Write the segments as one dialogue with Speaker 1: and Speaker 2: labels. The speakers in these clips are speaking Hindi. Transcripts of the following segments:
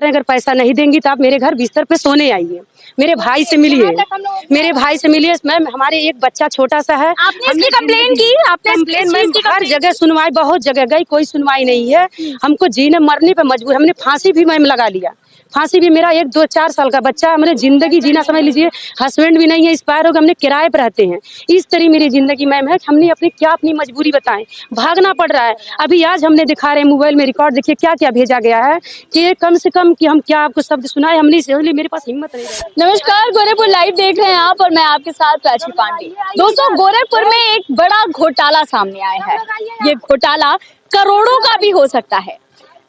Speaker 1: अगर पैसा नहीं देंगी तो आप मेरे घर बिस्तर पे सोने आइए, मेरे भाई से मिलिए, मैम। हमारे एक बच्चा छोटा सा है।
Speaker 2: आपने इसकी कंप्लेन की? आपने
Speaker 1: कंप्लेन मैम हर जगह सुनवाई, बहुत जगह गई, कोई सुनवाई नहीं है। हमको जीने मरने पे मजबूर, हमने फांसी भी मैम लगा लिया। फांसी भी, मेरा 1-2-4 साल का बच्चा है, हमने जिंदगी जीना समझ लीजिए। हस्बैंड भी नहीं है, एक्सपायर हो गए, हमने किराए पर रहते हैं। इस तरह मेरी जिंदगी मैम है। हमने अपनी मजबूरी बताएं, भागना पड़ रहा है। अभी आज हमने दिखा रहे हैं मोबाइल में रिकॉर्ड, देखिए क्या क्या भेजा गया है कि कम से कम कि हम क्या आपको शब्द सुनाए, हमने इसलिए मेरे पास हिम्मत नहीं है।
Speaker 2: नमस्कार, गोरखपुर लाइव देख रहे हैं आप और मैं आपके साथ प्राची पांडे। दोस्तों, गोरखपुर में एक बड़ा घोटाला सामने आया है। ये घोटाला करोड़ों का भी हो सकता है।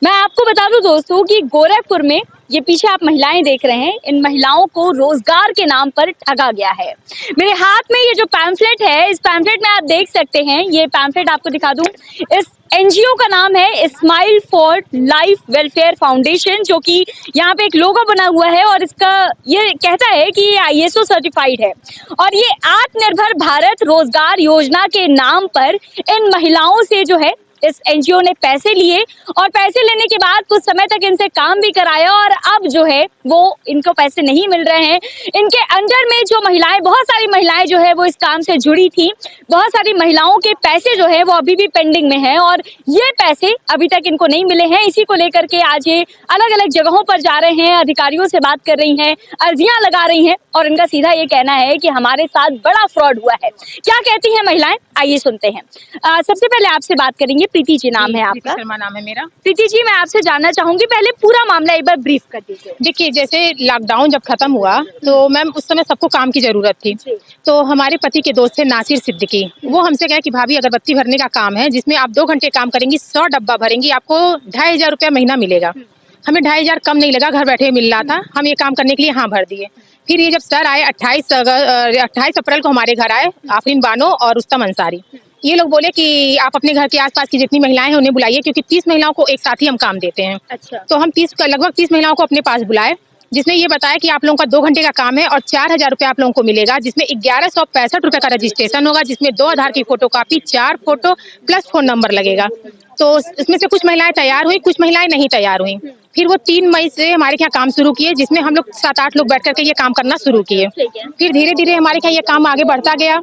Speaker 2: मैं आपको बता दूं दोस्तों कि गोरखपुर में ये पीछे आप महिलाएं देख रहे हैं, इन महिलाओं को रोजगार के नाम पर ठगा गया है। मेरे हाथ में ये जो पैम्फलेट है, इस पैम्फलेट में आप देख सकते हैं, ये पैम्फलेट आपको दिखा दूं। इस एनजीओ का नाम है smile for life welfare foundation, जो कि यहाँ पे एक लोगो बना हुआ है और इसका ये कहता है कि ये ISO सर्टिफाइड है। और ये आत्मनिर्भर भारत रोजगार योजना के नाम पर इन महिलाओं से जो है इस एनजीओ ने पैसे लिए और पैसे लेने के बाद कुछ समय तक इनसे काम भी कराया और अब जो है वो इनको पैसे नहीं मिल रहे हैं। इनके अंडर में जो महिलाएं, बहुत सारी महिलाएं जो है वो इस काम से जुड़ी थी, बहुत सारी महिलाओं के पैसे जो है वो अभी भी पेंडिंग में हैं और ये पैसे अभी तक इनको नहीं मिले हैं। इसी को लेकर के आज ये अलग अलग जगहों पर जा रहे हैं, अधिकारियों से बात कर रही हैं, अर्जियां लगा रही हैं और इनका सीधा ये कहना है कि हमारे साथ बड़ा फ्रॉड हुआ है। क्या कहती हैं महिलाएं, आइए सुनते हैं। सबसे पहले आपसे बात करेंगे, प्रीति जी नाम है आपका?
Speaker 3: शर्मा नाम है मेरा।
Speaker 2: प्रीति जी, मैं आपसे जानना चाहूंगी, पहले पूरा मामला एक बार ब्रीफ कर दीजिए।
Speaker 3: देखिए, जैसे लॉकडाउन जब खत्म हुआ तो मैम उस समय सबको काम की जरूरत थी। तो हमारे पति के दोस्त थे नासिर सिद्दीकी, वो हमसे कहे कि भाभी अगरबत्ती भरने का काम है, जिसमें आप 2 घंटे काम करेंगी, 100 डब्बा भरेंगी, आपको 2500 रुपया महीना मिलेगा। हमें 2500 कम नहीं लगा, घर बैठे मिल रहा था। हम ये काम करने के लिए हाँ भर दिए। फिर ये जब सर आए 28 अप्रैल को हमारे घर आए, आफरीन बानो और रुस्तम अंसारी, ये लोग बोले कि आप अपने घर के आसपास की जितनी महिलाएं हैं उन्हें बुलाइए, क्योंकि 30 महिलाओं को एक साथ ही हम काम देते हैं।
Speaker 2: अच्छा।
Speaker 3: तो हम लगभग 30 महिलाओं को अपने पास बुलाए, जिसने ये बताया कि आप लोगों का 2 घंटे का काम है और 4000 रुपये आप लोगों को मिलेगा, जिसमें 1165 रुपये का रजिस्ट्रेशन होगा, जिसमें 2 आधार की photocopy, 4 photo plus phone number लगेगा। तो इसमें से कुछ महिलाएं तैयार हुई, कुछ महिलाएं नहीं तैयार हुई। फिर वो 3 मई से हमारे यहाँ काम शुरू किए, जिसमें हम लोग 7-8 लोग बैठ करके ये काम करना शुरू किए। फिर धीरे धीरे हमारे यहाँ ये काम आगे बढ़ता गया,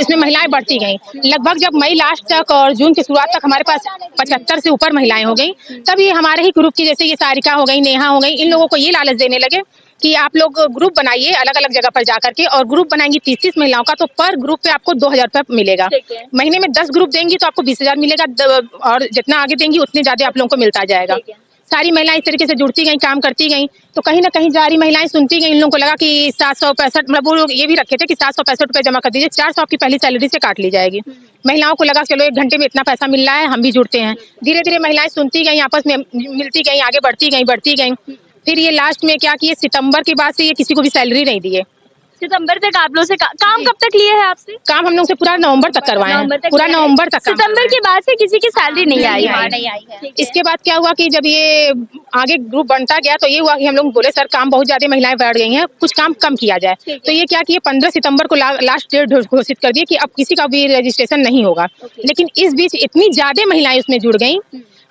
Speaker 3: इसमें महिलाएं बढ़ती गईं। लगभग जब मई लास्ट तक और जून की शुरुआत तक हमारे पास 75 से ऊपर महिलाएं हो गई। तब ये हमारे ही ग्रुप की, जैसे ये सारिका हो गई, नेहा हो गई, इन लोगों को ये लालच देने लगे कि आप लोग ग्रुप बनाइए अलग अलग जगह पर जाकर के, और ग्रुप बनाएंगी 30-30 महिलाओं का, तो पर ग्रुप पे आपको 2000 रुपये मिलेगा। महीने में 10 ग्रुप देंगी तो आपको 20,000 मिलेगा, और जितना आगे देंगी उतने ज्यादा आप लोगों को मिलता जाएगा। सारी महिलाएं इस तरीके से जुड़ती गई, काम करती गई। तो कहीं ना कहीं जारी महिलाएं सुनती गई, इन लोगों को लगा कि 765, मतलब वो लोग ये भी रखे थे कि 765 रुपये जमा कर दीजिए, 400 आपकी पहली सैलरी से काट ली जाएगी। महिलाओं को लगा चलो 1 घंटे में इतना पैसा मिल रहा है, हम भी जुड़ते हैं। धीरे धीरे महिलाएं सुनती गई, आपस में मिलती गई, आगे बढ़ती गई। फिर ये लास्ट में क्या किए, सितंबर के बाद से ये किसी को भी सैलरी नहीं दिए।
Speaker 2: सितंबर तक आप लोग से काम कब तक लिए है आपसे?
Speaker 3: काम हम लोग से पूरा नवंबर तक करवाए हैं, पूरा नवंबर तक।
Speaker 2: सितंबर के बाद से किसी की सैलरी नहीं आई है।
Speaker 3: इसके बाद क्या हुआ कि जब ये आगे ग्रुप बनता गया तो ये हुआ कि हम लोग बोले सर काम बहुत ज्यादा महिलाएं बढ़ गई हैं, कुछ काम कम किया जाए। तो ये क्या किए, 15 सितंबर को लास्ट डेट घोषित कर दिए कि अब किसी का भी रजिस्ट्रेशन नहीं होगा। लेकिन इस बीच इतनी ज्यादा महिलाएं उसमें जुड़ गई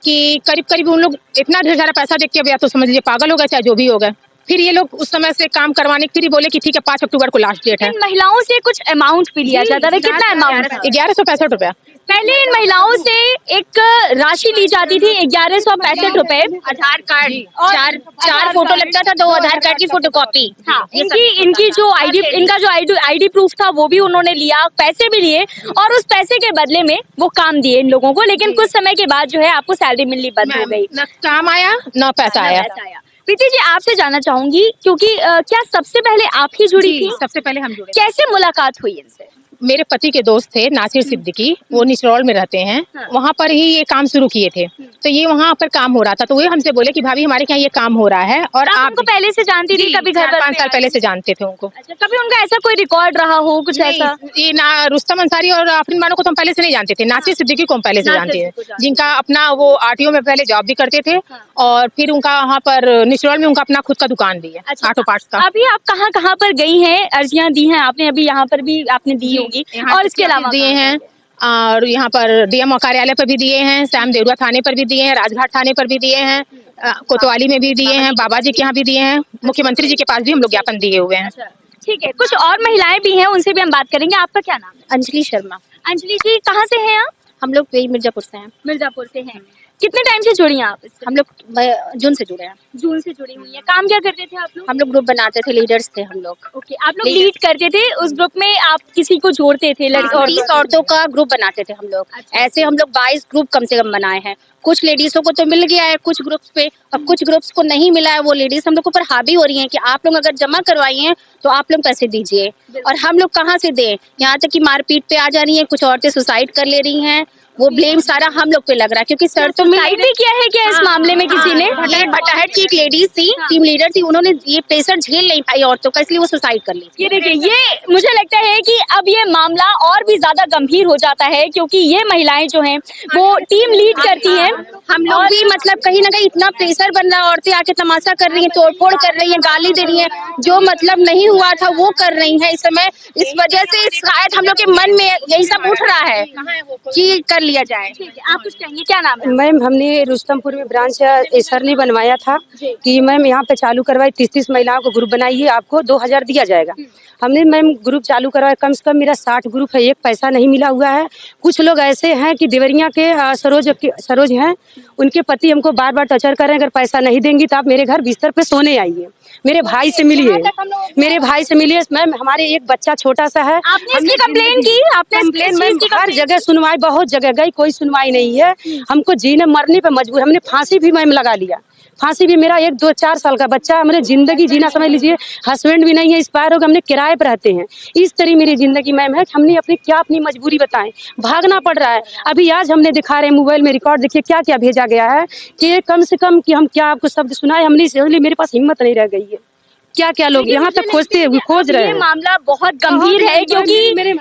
Speaker 3: कि करीब करीब उन लोग इतना ढेर सारा पैसा देख के अब या तो समझ लीजिए पागल हो गए, चाहे जो भी हो गए। फिर ये लोग उस समय से काम करवाने फिर बोले कि ठीक है 5 अक्टूबर को लास्ट डेट है।
Speaker 2: महिलाओं से कुछ अमाउंट भी लिया जाता है, कितना अमाउंट?
Speaker 3: 1165 रुपया।
Speaker 2: पहले इन महिलाओं से एक राशि ली जाती थी 1165 रुपए,
Speaker 4: आधार कार्ड, 4 फोटो लगता था, 2 आधार कार्ड की फोटोकॉपी।
Speaker 2: हाँ, इनकी जो आईडी प्रूफ था वो भी उन्होंने लिया, पैसे भी लिए और उस पैसे के बदले में वो काम दिए इन लोगों को। लेकिन कुछ समय के बाद जो है आपको सैलरी मिलनी बंद हो गई,
Speaker 3: न काम आया न पैसा आया।
Speaker 2: प्रीति जी, आपसे जानना चाहूंगी, क्योंकि क्या सबसे पहले आप ही जुड़ी थी?
Speaker 3: सबसे पहले हम जुड़े।
Speaker 2: कैसे मुलाकात हुई इनसे?
Speaker 3: मेरे पति के दोस्त थे नासिर सिद्दीकी, वो निचरौल में रहते हैं।
Speaker 2: हाँ।
Speaker 3: वहाँ पर ही ये काम शुरू किए थे। तो ये वहाँ पर काम हो रहा था, तो वो हमसे बोले कि भाभी हमारे यहाँ ये काम हो रहा है और आप
Speaker 2: उनको पहले से जानती थी? कभी घर
Speaker 3: 4-5 साल पहले से जानते थे उनको।
Speaker 2: अच्छा, कभी उनका ऐसा कोई रिकॉर्ड रहा हो कुछ ऐसा?
Speaker 3: ये ना रुस्तम अंसारी और आफरीन बानो को तो हम पहले से नहीं जानते थे, नासिर सिद्दीकी को हम पहले से जानते हैं, जिनका अपना वो RTO में पहले जॉब भी करते थे और फिर उनका वहाँ पर निचरौल में उनका अपना खुद का दुकान भी है, ऑटो पार्ट्स का।
Speaker 2: अभी आप कहाँ कहाँ पर गई हैं, अर्जियां दी हैं आपने? अभी यहाँ पर भी आपने दी होगी, और इसके अलावा
Speaker 3: दिए हैं, और यहाँ पर DMO कार्यालय पर भी दिए हैं, श्याम देवरुआ थाने पर भी दिए हैं, राजघाट थाने पर भी दिए हैं, कोतवाली में भी दिए हैं, बाबा जी के यहाँ भी दिए हैं, मुख्यमंत्री जी के पास भी हम लोग ज्ञापन दिए हुए हैं।
Speaker 2: ठीक है, कुछ और महिलाएं भी हैं, उनसे भी हम बात करेंगे। आपका क्या नाम है?
Speaker 5: अंजलि शर्मा।
Speaker 2: अंजलि जी, कहाँ से हैं आप?
Speaker 5: हम लोग यही मिर्जापुर से हैं।
Speaker 2: मिर्जापुर से हैं। कितने टाइम से जुड़ी हैं आप इससे?
Speaker 5: हम लोग जून से जुड़े हैं।
Speaker 2: जून से जुड़ी हुई हैं। काम क्या करते थे आप लोग?
Speaker 5: हम लोग ग्रुप बनाते थे, लीडर्स थे हम लोग।
Speaker 2: ओके, आप लोग लीड करते थे, उस ग्रुप में आप किसी को जोड़ते थे?
Speaker 5: और 30 औरतों का ग्रुप बनाते थे हम लोग। ऐसे हम लोग 22 ग्रुप कम से कम बनाए हैं। कुछ लेडीजों को तो मिल गया है कुछ ग्रुप्स पे, और कुछ ग्रुप्स को नहीं मिला है। वो लेडीज हम लोग ऊपर हावी हो रही हैं कि आप लोग अगर जमा करवाई हैं तो आप लोग पैसे दीजिए, और हम लोग कहाँ से दें। यहाँ तक कि मारपीट पे आ जा रही हैं, कुछ औरतें सुसाइड कर ले रही हैं। वो ब्लेम सारा हम लोग पे लग रहा है, क्योंकि सर तो
Speaker 2: सुसाइड भी किया है क्या इस मामले में किसी ने?
Speaker 5: ये भटाहट की एक लेडीज थी, टीम लीडर थी, उन्होंने ये प्रेशर झेल नहीं पाई औरतों का, इसलिए वो सुसाइड कर ली।
Speaker 2: ये देखिए, ये मुझे लगता है कि अब ये मामला और भी ज्यादा गंभीर हो जाता है, क्योंकि ये महिलाएं जो हैं वो टीम लीड करती हैं।
Speaker 5: हम लोग भी मतलब कहीं ना कहीं इतना प्रेशर बन रहा है, औरतें आके तमाशा कर रही हैं, तोड़फोड़ कर रही हैं, गाली दे रही हैं, जो मतलब नहीं हुआ था वो कर रही हैं इस समय। इस वजह से शायद हम लोग के मन में यही सब उठ रहा है कि कर लिया जाए।
Speaker 2: आप कुछ कहेंगे, क्या नाम है?
Speaker 1: मैम, हमने रुस्तमपुर में ब्रांच सर ने बनवाया था कि मैम यहाँ पे चालू करवाई, 30-30 महिलाओं को ग्रुप बनाइए, आपको 2000 दिया जाएगा। हमने मैम ग्रुप चालू करवाया, कम से कम मेरा 60 ग्रुप है, एक पैसा नहीं मिला हुआ है। कुछ लोग ऐसे हैं कि देवरिया के सरोज हैं, उनके पति हमको बार बार टॉर्चर कर रहे हैं, अगर पैसा नहीं देंगी तो आप मेरे घर बिस्तर पे सोने आइए, मेरे भाई से मिलिए, मेरे भाई से मिलिए। मैम, हमारे एक बच्चा छोटा सा है।
Speaker 2: आपने इसकी कंप्लेन की? आपने
Speaker 1: कंप्लेन मैम हर जगह सुनवाई, बहुत जगह गई, कोई सुनवाई नहीं है। हमको जीने मरने पे मजबूर, हमने फांसी भी मैम लगा लिया। फांसी भी, मेरा 1-2-4 साल का बच्चा है, हमने जिंदगी जीना समझ लीजिए, हस्बैंड भी नहीं है, एक्सपायर हो गए, हमने किराए पर रहते हैं। इस तरह मेरी जिंदगी मैम है कि हमने अपनी मजबूरी बताएं, भागना पड़ रहा है। अभी आज हमने दिखा रहे हैं मोबाइल में रिकॉर्ड, देखिए क्या क्या भेजा गया है कि कम से कम कि हम क्या आपको शब्द सुनाए, हमने इसलिए मेरे पास हिम्मत नहीं रह गई है। क्या क्या लोग यहाँ तक खोज रहे हैं।
Speaker 2: ये मामला बहुत गंभीर है, क्योंकि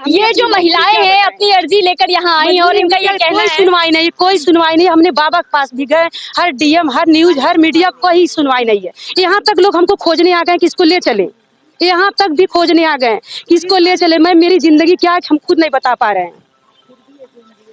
Speaker 2: ये जो महिलाएं हैं अपनी अर्जी लेकर यहाँ आई हैं, और इनका ये कहना है
Speaker 1: कोई सुनवाई नहीं। हमने बाबा के पास भी गए, हर डीएम, हर न्यूज, हर मीडिया, कोई सुनवाई नहीं है। यहाँ तक लोग हमको खोजने आ गए कि इसको ले चले, यहाँ तक भी खोजने आ गए कि इसको ले चले। मैं मेरी जिंदगी क्या है हम खुद नहीं बता पा रहे हैं,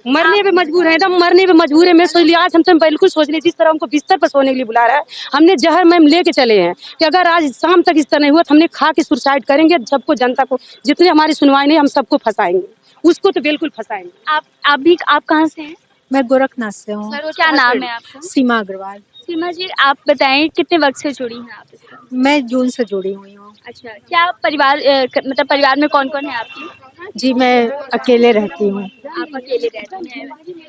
Speaker 1: मरने पे मजबूर है, एकदम मरने पे मजबूर है। मैं सोच लिया आज हम तो बिल्कुल सोच रहे, जिस तरह हमको बिस्तर पर सोने के लिए बुला रहा है, हमने जहर मैम लेके चले हैं कि अगर आज शाम तक इस तरह नहीं हुआ तो हमने खा के सुसाइड करेंगे। सबको, जनता को, जितने हमारी सुनवाई नहीं, हम सबको फंसाएंगे, उसको तो बिल्कुल फंसाएंगे।
Speaker 2: आप कहाँ से हैं?
Speaker 5: मैं गोरखनाथ से हूँ।
Speaker 2: क्या नाम है आपका?
Speaker 5: सीमा अग्रवाल।
Speaker 2: सीमा जी, आप बताएं कितने वक्त से जुड़ी हैं आप इससे?
Speaker 5: मैं जून से जुड़ी हुई हूँ।
Speaker 2: अच्छा, क्या परिवार मतलब परिवार में कौन कौन है आपकी?
Speaker 5: जी, मैं अकेले रहती हूँ।
Speaker 2: आप अकेले रहती हैं।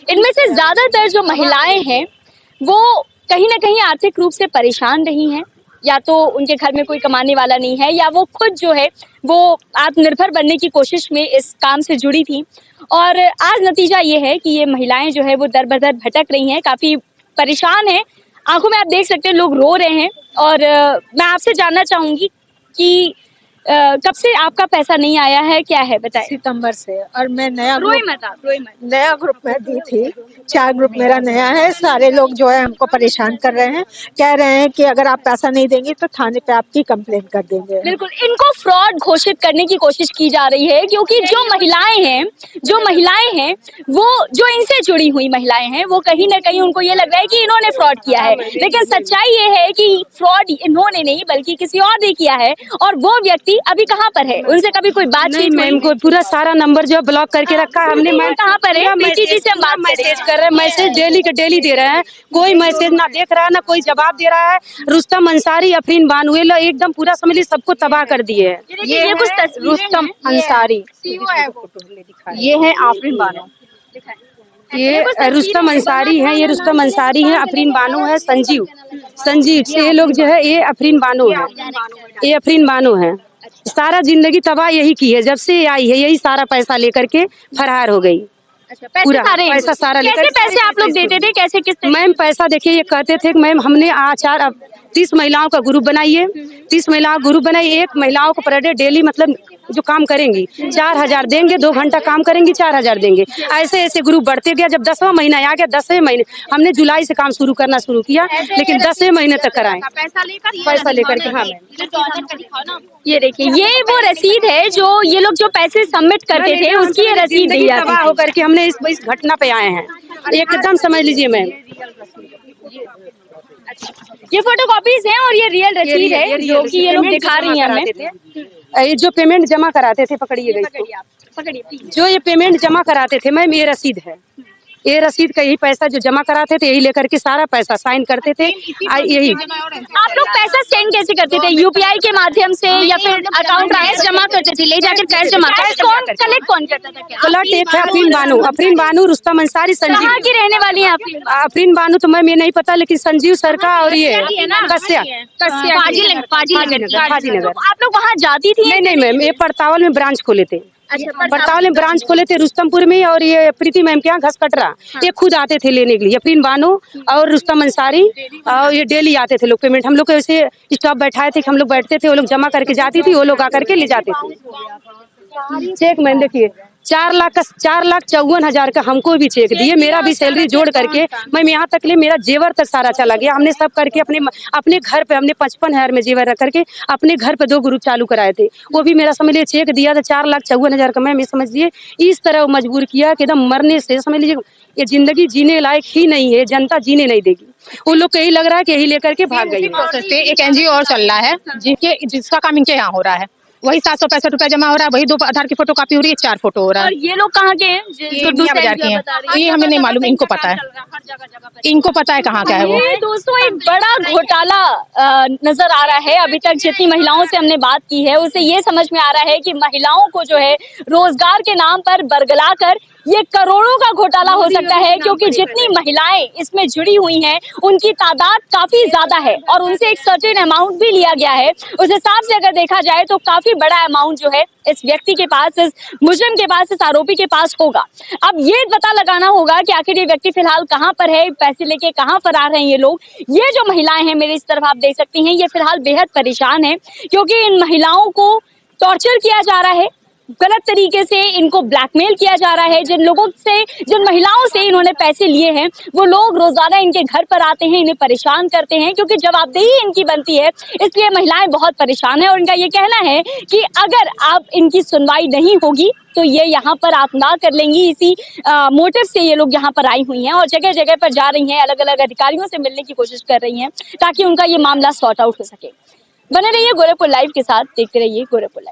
Speaker 2: इनमें से ज्यादातर जो महिलाएं हैं वो कहीं ना कहीं आर्थिक रूप से परेशान रही हैं, या तो उनके घर में कोई कमाने वाला नहीं है, या वो खुद जो है वो आत्मनिर्भर बनने की कोशिश में इस काम से जुड़ी थी। और आज नतीजा ये है कि ये महिलाएं जो है वो दर बदर भटक रही हैं, काफी परेशान हैं। आंखों में आप देख सकते हैं लोग रो रहे हैं। और मैं आपसे जानना चाहूंगी कि कब से आपका पैसा नहीं आया है, क्या है बताएं?
Speaker 5: सितंबर से। और मैं नया
Speaker 2: ग्रुप
Speaker 5: में दी थी, 4 ग्रुप मेरा नया है। सारे लोग जो है हमको परेशान कर रहे हैं, कह रहे हैं कि अगर आप पैसा नहीं देंगे तो थाने पे आपकी कंप्लेंट कर देंगे।
Speaker 2: बिल्कुल, इनको फ्रॉड घोषित करने की कोशिश की जा रही है, क्योंकि जो महिलाएं हैं वो जो इनसे जुड़ी हुई महिलाएं हैं, वो कहीं ना कहीं उनको ये लग रहा है कि इन्होंने फ्रॉड किया है। लेकिन सच्चाई ये है कि फ्रॉड इन्होंने नहीं बल्कि किसी और ने किया है। और वो व्यक्ति अभी कहाँ पर है? उनसे कभी कोई बातचीत?
Speaker 1: मैम को पूरा सारा नंबर जो है ब्लॉक करके रखा है हमने। मैम
Speaker 2: कहाँ पर है? प्रीति जी से हम बात
Speaker 1: मैसेज कर रहे हैं, मैसेज डेली के डेली दे रहे हैं, कोई मैसेज ना देख रहा है ना कोई जवाब दे रहा है। रुस्तम अंसारी, अफरीन बानो, ये लोग एकदम पूरा समझ ली सबको तबाह कर दिए है।
Speaker 2: ये कुछ रुस्तम अंसारी,
Speaker 5: ये है आफरीन बानो,
Speaker 1: ये रुस्तम अंसारी है, ये रुस्तम अंसारी है, अफरीन बानो है, संजीव से ये लोग जो है, ये अफरीन बानो है, ये अफरीन बानो है। सारा जिंदगी तबाह यही की है, जब से आई है यही सारा पैसा लेकर के फरार हो गई। पूरा पैसा सारा लेकर।
Speaker 2: कैसे पैसे आप लोग देते थे, कैसे किस?
Speaker 1: मैम पैसा देखिए, ये कहते थे कि मैम हमने 30 महिलाओं का ग्रुप बनाइए, 30 महिलाओं का ग्रुप बनाइए, एक महिलाओं को पर डे डेली मतलब जो काम करेंगी 4000 देंगे, 2 घंटा काम करेंगी 4000 देंगे। ऐसे ऐसे ग्रुप बढ़ते गया। जब 10वां महीना आ गया, 10वें महीने हमने जुलाई से काम शुरू किया, लेकिन 10वें महीने तक कराएं पैसा लेकर के। हाँ मैम,
Speaker 2: ये देखिए, ये वो रसीद है जो ये लोग जो पैसे सबमिट करते थे उसकी ये रसीद दी जाती है।
Speaker 1: होकर के हमने इस घटना पे आए हैं, एकदम समझ लीजिए मैम।
Speaker 2: ये फोटोकॉपीज हैं और ये रियल रसीद है जो कि ये लोग दिखा रही हैं हमें।
Speaker 1: ये जो पेमेंट जमा कराते थे, पकड़िएगा इसको,
Speaker 2: पकड़िए
Speaker 1: जो ये पेमेंट जमा कराते थे मैम, ये रसीद है। ये रसीद का यही पैसा जो जमा कराते थे, यही लेकर के सारा पैसा साइन करते थे। यही
Speaker 2: आप लोग पैसा सेंड कैसे करते थे? यूपीआई के माध्यम से या फिर अकाउंट
Speaker 5: कैश जमा करते थे, ले जाकर कैश जमा करते
Speaker 2: कौन कलेक्ट कौन करता था? क्या
Speaker 1: प्लॉट एक है अफरीन बानू, रुस्तम अंसारी,
Speaker 2: कहाँ
Speaker 1: संजीव।
Speaker 2: की रहने वाली हैं आप?
Speaker 1: अफरीन बानू तो मैम ये नहीं पता, लेकिन संजीव सर का और ये कस्या फाजीनगर।
Speaker 2: आप लोग वहाँ जाती थी?
Speaker 1: नहीं मैम, ये पड़तावल में ब्रांच खोले थे।
Speaker 2: अच्छा,
Speaker 1: पड़तावल में ब्रांच खोले थे रुस्तमपुर में, और ये प्रीति मैम के यहाँ घसकटरा। ये खुद आते थे लेने के लिए, अफरीन बानो और रुस्तम अंसारी, और ये डेली आते थे लोग। पेमेंट हम लोग को ऐसे स्टॉप बैठाए थे कि हम लोग बैठते थे, वो लोग जमा करके जाती थी, वो लोग आकर के ले जाते थे। चेक मैम देखिए 4,54,000 का हमको भी चेक दिए, मेरा भी सैलरी जोड़ करके मैं यहाँ तक ले, मेरा जेवर तक सारा चला गया। हमने सब करके अपने घर पे हमने 55,000 में जेवर रख करके अपने घर पे 2 ग्रुप चालू कराए थे। वो भी मेरा समझ लीजिए चेक दिया था 4,54,000 का। मैम ये समझिए इस तरह मजबूर किया कि एकदम मरने से, समझ लीजिए ये जिंदगी जीने लायक ही नहीं है, जनता जीने नहीं देगी। उन लोग को यही लग रहा है कि यही लेकर के भाग गई।
Speaker 3: प्रोसेस से एक एनजीओ और चल रहा है जिसका काम इनके यहाँ हो रहा है। वही 765 रुपया जमा हो रहा है, वही 2 आधार की फोटो कॉपी हो रही है, 4 फोटो हो रहा है।
Speaker 2: और ये लोग कहाँ के हैं?
Speaker 3: ये मियां बाजार के हैं। ये हमें नहीं मालूम, इनको पता है, इनको पता है कहाँ का है वो।
Speaker 2: ये दोस्तों एक बड़ा घोटाला नजर आ रहा है। अभी तक जितनी महिलाओं से हमने बात की है उससे ये समझ में आ रहा है कि महिलाओं को जो है रोजगार के नाम पर बरगला कर ये करोड़ों का घोटाला हो सकता है, क्योंकि जितनी महिलाएं इसमें जुड़ी हुई हैं उनकी तादाद काफी ज्यादा है और उनसे एक सर्टेन अमाउंट भी लिया गया है। उस हिसाब से अगर देखा जाए तो काफी बड़ा अमाउंट जो है इस व्यक्ति के पास, इस मुजरिम के पास, इस आरोपी के पास होगा। अब ये पता लगाना होगा कि आखिर ये व्यक्ति फिलहाल कहाँ पर है, पैसे लेके कहाँ फरार हैं ये लोग। ये जो महिलाएं हैं मेरी इस तरफ आप देख सकती हैं, ये फिलहाल बेहद परेशान है, क्योंकि इन महिलाओं को टॉर्चर किया जा रहा है, गलत तरीके से इनको ब्लैकमेल किया जा रहा है। जिन महिलाओं से इन्होंने पैसे लिए हैं वो लोग रोजाना इनके घर पर आते हैं, इन्हें परेशान करते हैं, क्योंकि जवाबदेही इनकी बनती है, इसलिए महिलाएं बहुत परेशान है। और इनका ये कहना है कि अगर आप इनकी सुनवाई नहीं होगी तो ये यहाँ पर आप ना कर लेंगी। इसी मोटिव से ये लोग यहाँ पर आई हुई हैं और जगह जगह पर जा रही हैं, अलग अलग अधिकारियों से मिलने की कोशिश कर रही हैं ताकि उनका ये मामला सॉर्ट आउट हो सके। बने रहिए गोरखपुर लाइव के साथ, देखते रहिए गोरखपुर लाइव।